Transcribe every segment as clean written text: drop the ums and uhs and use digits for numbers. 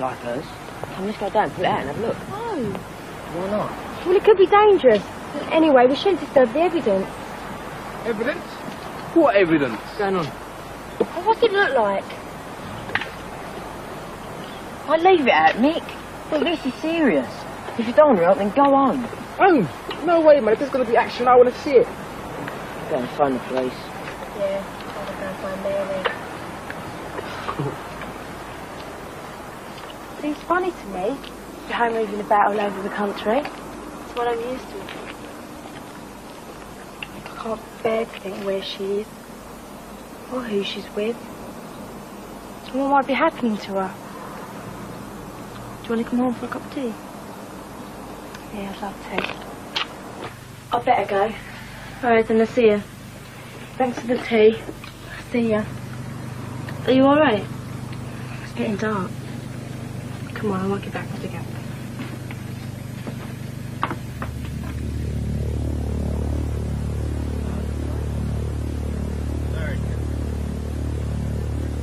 like hers. Come, let's go down, pull it out and have a look. No. Why not? Well, it could be dangerous. Anyway, we shouldn't disturb the evidence. Evidence? What evidence? What's going on? Oh, what's it look like? I'll leave it out, Mick. Look, this is serious. If you don't want to help, then go on. Oh, no way, man. If there's going to be action, I want to see it. Go and phone the police. Yeah, I'll go and find Mary. Seems funny to me, the home moving about all over the country. It's what I'm used to. I can't bear to think where she is, or who she's with, or what might be happening to her. Do you want to come home for a cup of tea? Yeah, I'd love to. I'd better go. All right, then I'll see you. Thanks for the tea. See ya. Are you all right? It's getting dark. Come on, I won't get back to the gap.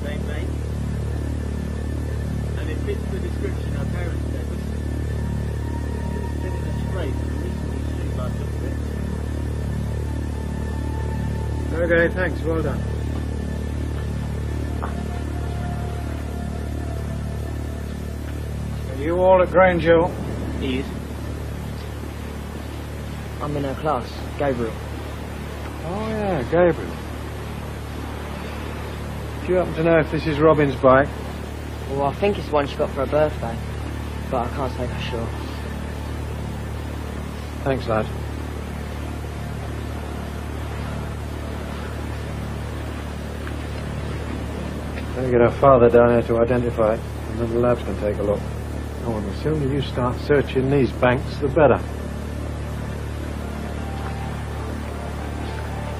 Same mate. And it fits the description our parents gave us. It's been in a scrape and recently sued by some bits. Okay, thanks, well done. Are you all at Grange? He is. I'm in her class, Gabriel. Oh yeah, Gabriel. Do you happen to know if this is Robyn's bike? Well, I think it's the one she got for her birthday, but I can't say for sure. Thanks, lad. Better get her father down here to identify it, and then the labs can take a look. Oh, and the sooner you start searching these banks, the better.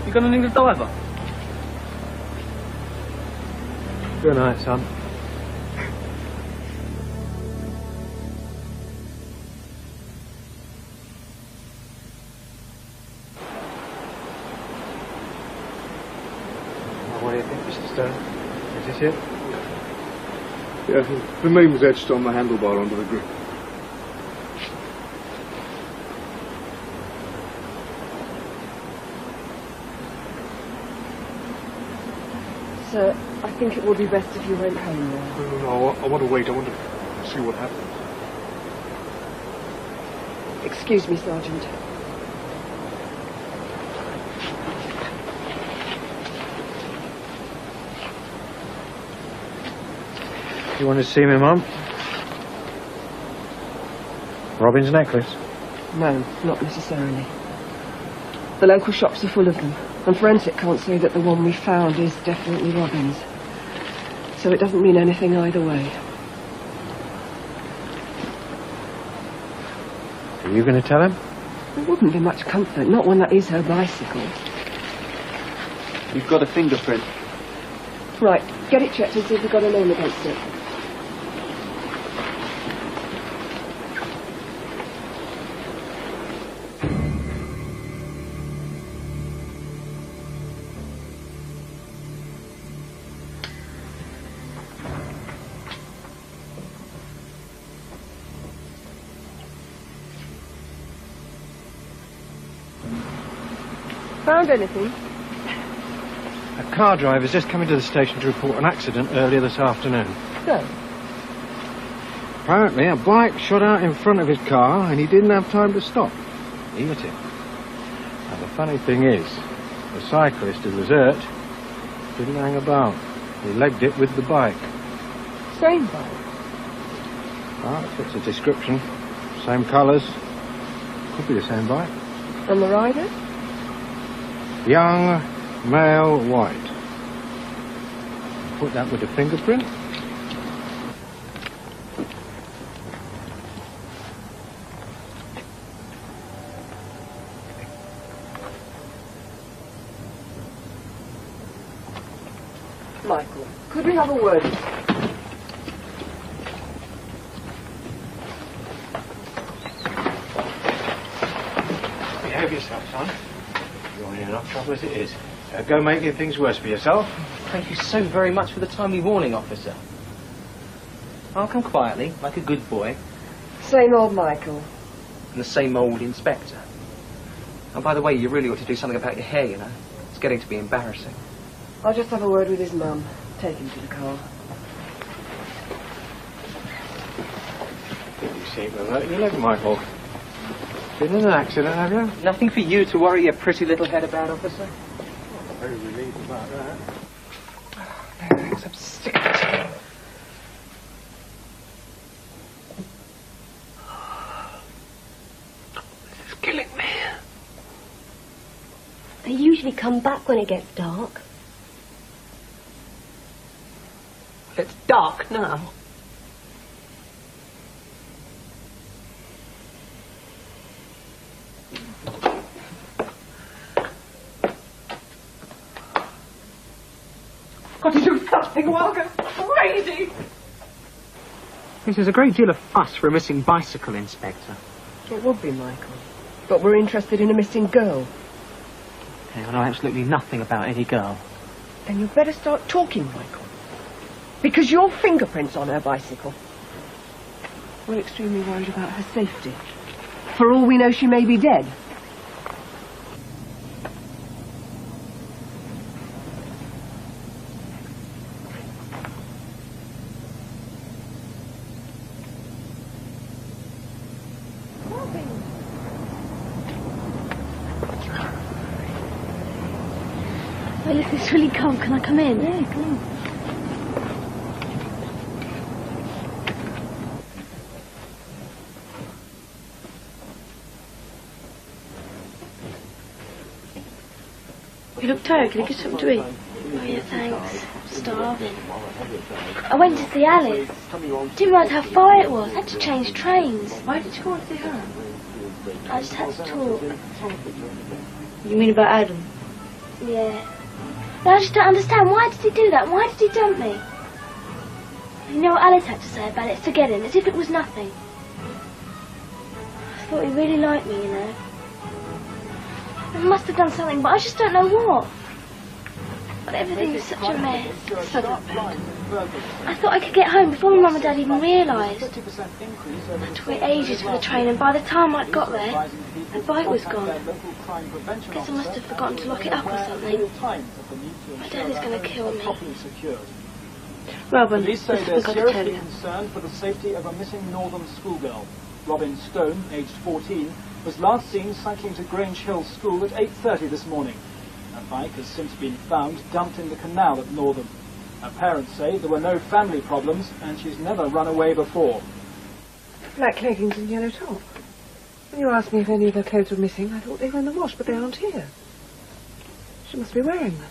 You gonna need a diver? Good night, son. What do you think, Mr. Stone? Is this it? Yeah, the name was etched on the handlebar under the grip. Sir, I think it would be best if you went home now. No, I want to wait. I want to see what happens. Excuse me, Sergeant. You want to see me, Mum? Robyn's necklace? No, not necessarily. The local shops are full of them, and forensic can't say that the one we found is definitely Robyn's. So it doesn't mean anything either way. Are you going to tell him? It wouldn't be much comfort, not when that is her bicycle. You've got a fingerprint. Right, get it checked and see if we've got a name against it. Found anything? A car driver's just come into the station to report an accident earlier this afternoon. So? Apparently, a bike shot out in front of his car and he didn't have time to stop. He hit him. Now, the funny thing is, the cyclist who was hurt didn't hang about. He legged it with the bike. Same bike? Well, it fits the description. Same colours. Could be the same bike. And the rider? Young, male, white. Put that with a fingerprint. Michael, could we have a word? Behave yourself, son. You're in enough trouble as it is. Go making things worse for yourself. Thank you so very much for the timely warning, officer. I'll come quietly, like a good boy. Same old Michael. And the same old inspector. And by the way, you really ought to do something about your hair, you know. It's getting to be embarrassing. I'll just have a word with his mum. Take him to the car. You seem to hurt your leg, Michael. Been in an accident, have you? Nothing for you to worry your pretty little head about, officer. Very relieved about that. I'm sick of it. This is killing me. They usually come back when it gets dark. It's dark now. Got to do something or I'll go crazy. There's a great deal of fuss for a missing bicycle, Inspector. It would be, Michael. But we're interested in a missing girl. Okay, I know absolutely nothing about any girl. Then you'd better start talking, Michael. Because your fingerprint's on her bicycle. We're extremely worried about her safety. For all we know, she may be dead. Well, if it's really cold, can I come in? Yeah, come on. You look tired. Can I get something to eat? Oh, yeah, thanks. Starving. I went to see Alice. Didn't realise how far it was. Had to change trains. Why did you go and see her? I just had to talk. You mean about Adam? Yeah. But I just don't understand. Why did he do that? Why did he dump me? You know what Alice had to say about it? Forget him, as if it was nothing. I thought he really liked me, you know. I must have done something, but I just don't know what. But everything was such a mess. So bad. I thought I could get home before my mum and dad even realised. I had to wait ages for the train, and by the time I'd got there, the bike was gone. I guess I must have forgotten to lock it up or something. My dad is going to kill me. Robyn, Police this say is they're what I've got to tell seriously you. concerned for the safety of a missing northern schoolgirl. Robyn Stone, aged 14, was last seen cycling to Grange Hill School at 8:30 this morning. Her bike has since been found dumped in the canal at Northern. Her parents say there were no family problems and she's never run away before. Black leggings and yellow top. When you asked me if any of her clothes were missing, I thought they were in the wash, but they aren't here. She must be wearing them.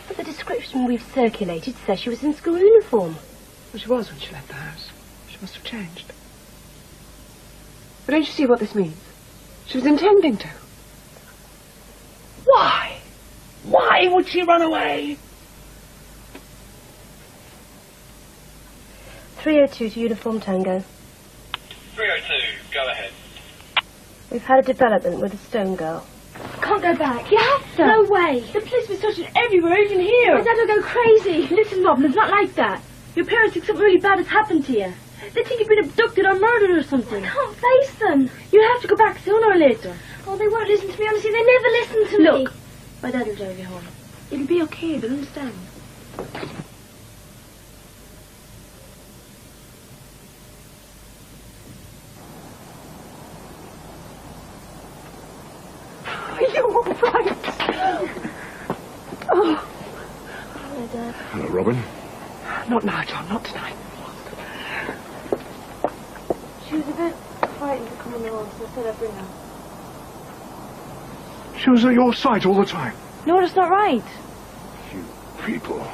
But the description we've circulated says she was in school uniform. Well, she was when she left the house. She must have changed. But don't you see what this means? She was intending to. Why? Why would she run away? 302 to Uniform Tango. 302, go ahead. We've had a development with the Stone girl. Can't go back. You have to. No way. The police were searching everywhere, even here. My dad will go crazy. Listen, Robyn, it's not like that. Your parents think something really bad has happened to you. They think you've been abducted or murdered or something. I can't face them. You have to go back sooner or later. Oh, they won't listen to me, honestly. They never listen to me. Look, my dad will drive you home. It'll be okay, they'll understand. Are you all right? Oh. My dad. Hello, Robyn. Not now, John, not tonight. She was a bit frightened to come on the road, so I said I'd bring her. She was at your side all the time. No, that's not right. You people.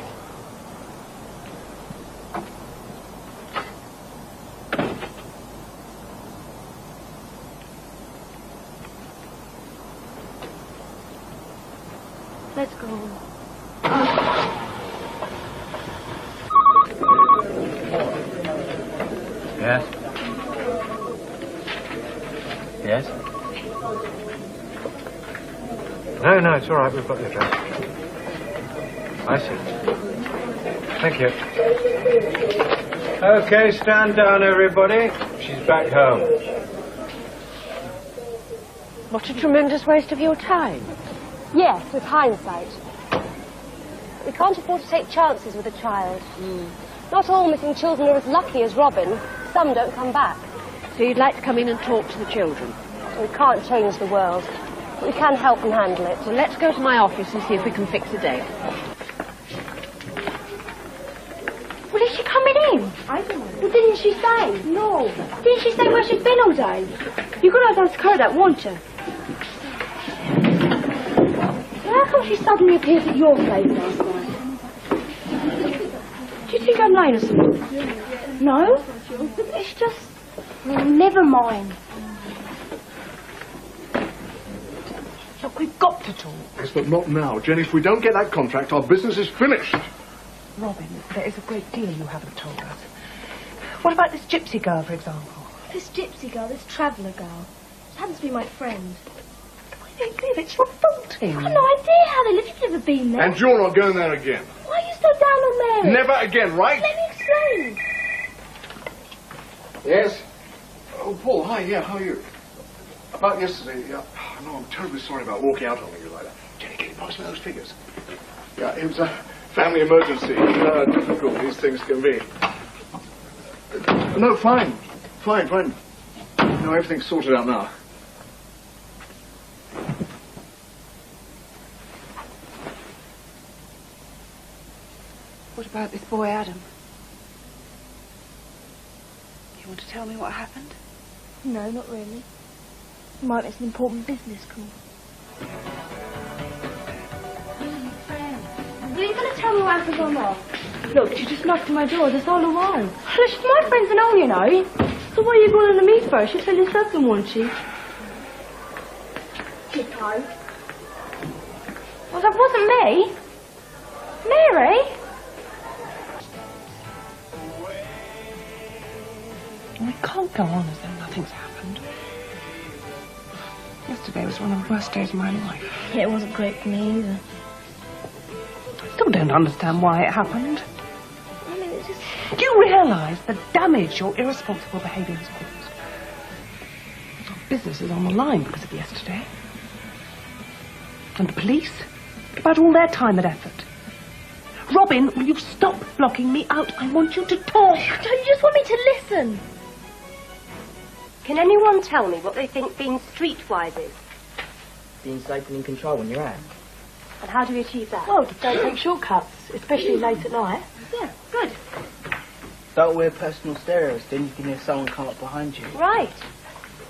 Let's go home. Yes? Yes? No, it's all right. We've got the address. I see. Thank you. Okay, stand down, everybody. She's back home. What a tremendous waste of your time. Yes, with hindsight. We can't afford to take chances with a child. Not all missing children are as lucky as Robyn. Some don't come back. So you'd like to come in and talk to the children? We can't change the world, but we can help and handle it. Well, let's go to my office and see if we can fix a date. Well, is she coming in? I don't know. Well, didn't she say? No. Didn't she say where she's been all day? You're going to have to carry that, won't you? How come she suddenly appeared at your place last night? Do you think I'm lying or something? No? It's just... Well, never mind. Look, we've got to talk. Yes, but not now. Jenny, if we don't get that contract, our business is finished. Robyn, there is a great deal you haven't told us. What about this gypsy girl, for example? This gypsy girl, this traveller girl. She happens to be my friend. I don't live, it's revolting. I've no idea how they live. You've never been there. And you're not going there again. Why are you so down on Mary? Never again, right? Let me explain. Yes? Oh, Paul, hi, yeah, how are you? About yesterday, yeah. No, I'm terribly sorry about walking out on you like that. Jenny, can you pass me those figures? Yeah, it was a family emergency. You know how difficult these things can be. No, fine. Fine. No, everything's sorted out now. What about this boy, Adam? You want to tell me what happened? No, not really. You might miss an important business call. Are you going to tell me what happened or not? Look, she just knocked on my door. That's all a while. Well, she's my friends and all, you know. So what are you going to me for? She'll tell you something, won't she? Chico. Well, that wasn't me. Mary? We can't go on as though nothing's happened. Yesterday was one of the worst days of my life. Yeah, it wasn't great for me either. I still don't understand why it happened. I mean, it's just... Do you realise the damage your irresponsible behaviour has caused? Our business is on the line because of yesterday. And the police? What about all their time and effort? Robyn, will you stop blocking me out? I want you to talk. Don't you just want me to listen? Can anyone tell me what they think being streetwise is? Being safe and in control when you're out. And how do we achieve that? Well, don't take shortcuts, especially late at night. Yeah, good. Don't wear personal stereos, then you can hear someone come up behind you. Right.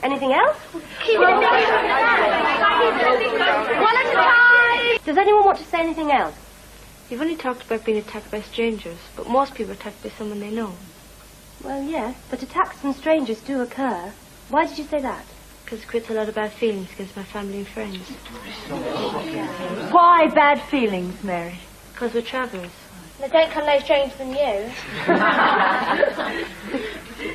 Anything else? Keep it one at a time. Does anyone want to say anything else? You've only talked about being attacked by strangers, but most people are attacked by someone they know. Well, yeah, but attacks from strangers do occur. Why did you say that? Because it creates a lot of bad feelings against my family and friends. Why bad feelings, Mary? Because we're travellers. They don't come no stranger than you.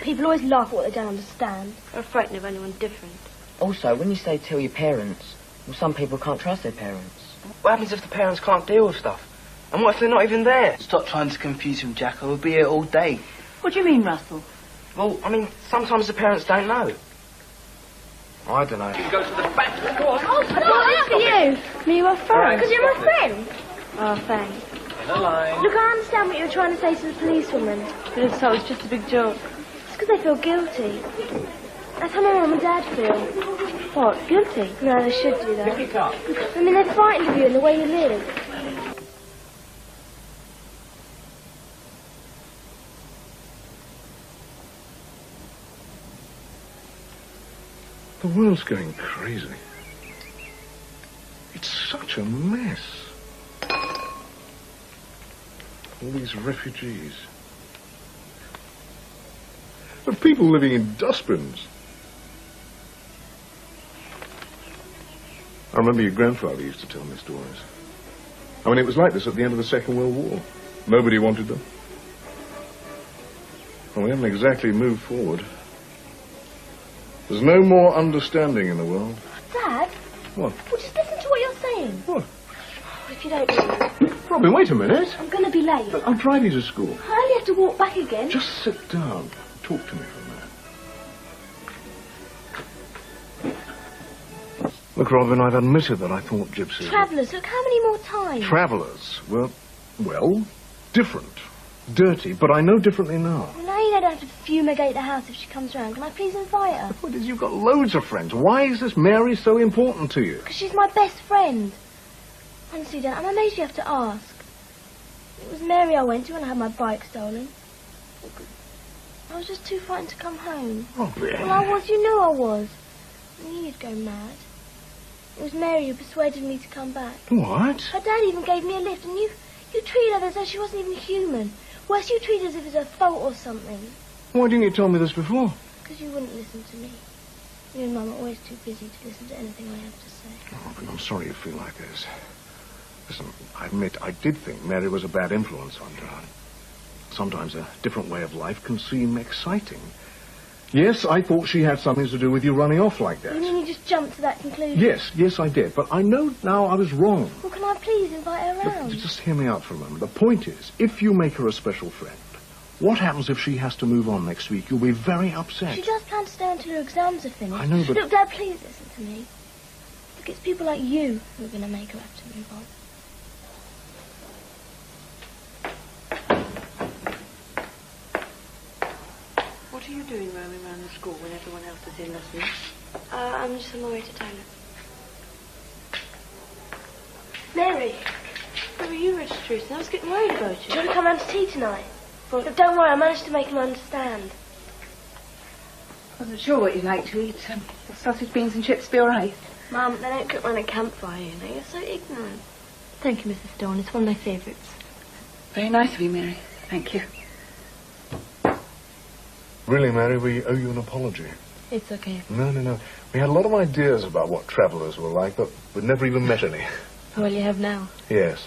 People always laugh at what they don't understand. Or frightened of anyone different. Also, when you say tell your parents, well, some people can't trust their parents. What happens if the parents can't deal with stuff? And what if they're not even there? Stop trying to confuse him, Jack. I will be here all day. What do you mean, Russell? Well, I mean, sometimes the parents don't know. I don't know. Oh, that's for you. Me, you are friends. Because you're my friend. Oh, thanks. Look, I understand what you were trying to say to the policewoman. But if so, it's just a big joke. It's because they feel guilty. That's how my mum and dad feel. What, guilty? No, they should do that. I mean, they're frightened of you and the way you live. The world's going crazy. It's such a mess. All these refugees. But people living in dustbins. I remember your grandfather used to tell me stories. I mean, it was like this at the end of the Second World War. Nobody wanted them. Well, we haven't exactly moved forward. There's no more understanding in the world. Dad? What? Well, just listen to what you're saying. What? If you don't mind. Robyn, wait a minute. I'm going to be late. I'll drive you to school. I only have have to walk back again. Just sit down. Talk to me for a minute. Look, Robyn, I've admitted that I thought gypsies... Travellers, look, how many more times? Travellers? Well, different. Dirty, but I know differently now. Well, now you don't have to fumigate the house if she comes round. Can I please invite her? The point is, you've got loads of friends. Why is this Mary so important to you? Because she's my best friend. Honestly, Dan, I'm amazed you have to ask. It was Mary I went to when I had my bike stolen. I was just too frightened to come home. Robyn. Well, I was. You knew I was. I knew you'd go mad. It was Mary who persuaded me to come back. What? Her dad even gave me a lift, and you treated her as though she wasn't even human. Worse, you treated her as if it was her fault or something. Why didn't you tell me this before? Because you wouldn't listen to me. You and Mum are always too busy to listen to anything I have to say. Robyn, I'm sorry you feel like this. Listen, I admit I did think Mary was a bad influence on John. Sometimes a different way of life can seem exciting. Yes, I thought she had something to do with you running off like that. You mean you just jumped to that conclusion? Yes, I did. But I know now I was wrong. Well, can I please invite her round? Look, just hear me out for a moment. The point is, if you make her a special friend, what happens if she has to move on next week? You'll be very upset. She does plan to stay until her exams are finished. I know, but... Look, Dad, please listen to me. Look, it's people like you who are going to make her have to move on. What are you doing roaming around the school when everyone else is in lessons? I'm just on my way to toilet. Mary! Where are you, Registration? I was getting worried about you. Do you want to come round to tea tonight? Look, don't worry, I managed to make him understand. I wasn't sure what you'd like to eat. The sausage, beans and chips be all right? Mum, they don't cook round a campfire, you know. You're so ignorant. Thank you, Mrs. Dawn. It's one of my favourites. Very nice of you, Mary. Thank you. Really, Mary, we owe you an apology. It's okay. No. We had a lot of ideas about what travellers were like, but we'd never even met any. Well, you have now. Yes.